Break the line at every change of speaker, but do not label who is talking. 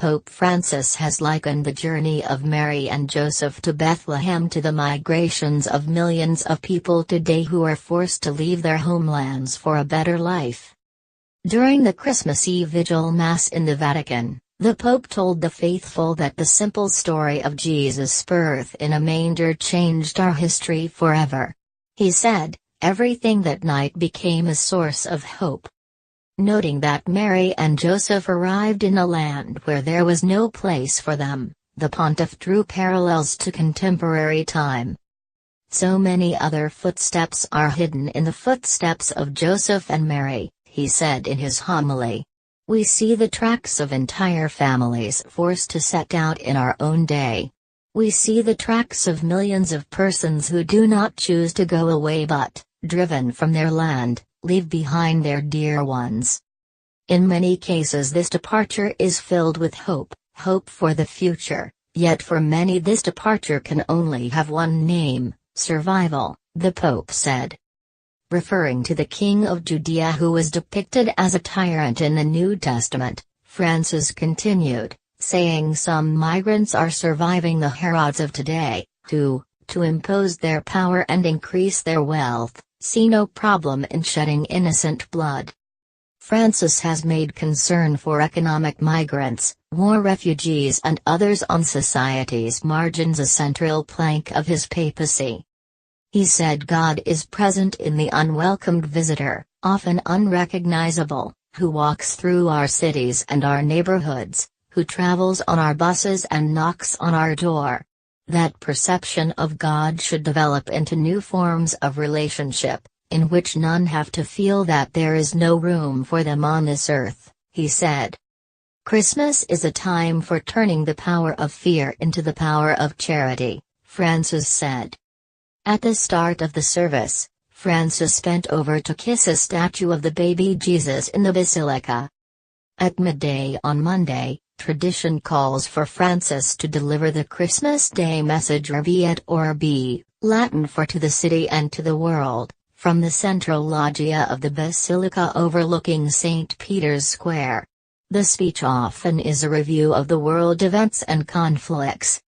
Pope Francis has likened the journey of Mary and Joseph to Bethlehem to the migrations of millions of people today who are forced to leave their homelands for a better life. During the Christmas Eve Vigil Mass in the Vatican, the Pope told the faithful that the simple story of Jesus' birth in a manger changed our history forever. He said, "Everything that night became a source of hope." Noting that Mary and Joseph arrived in a land where there was no place for them, the pontiff drew parallels to contemporary time. So many other footsteps are hidden in the footsteps of Joseph and Mary, he said in his homily. We see the tracks of entire families forced to set out in our own day. We see the tracks of millions of persons who do not choose to go away but, driven from their land, leave behind their dear ones. In many cases this departure is filled with hope for the future, yet for many this departure can only have one name, survival, the Pope said. Referring to the King of Judea who was depicted as a tyrant in the New Testament, Francis continued, saying some migrants are surviving the Herods of today, who, to impose their power and increase their wealth, see no problem in shedding innocent blood. Francis has made concern for economic migrants, war refugees and others on society's margins a central plank of his papacy. He said God is present in the unwelcomed visitor, often unrecognizable, who walks through our cities and our neighborhoods, who travels on our buses and knocks on our door. That perception of God should develop into new forms of relationship, in which none have to feel that there is no room for them on this earth, he said. Christmas is a time for turning the power of fear into the power of charity, Francis said. At the start of the service, Francis bent over to kiss a statue of the baby Jesus in the basilica. At midday on Monday, tradition calls for Francis to deliver the Christmas Day message Urbi et Orbi, Latin for to the city and to the world, from the central loggia of the basilica overlooking St. Peter's Square. The speech often is a review of the world events and conflicts,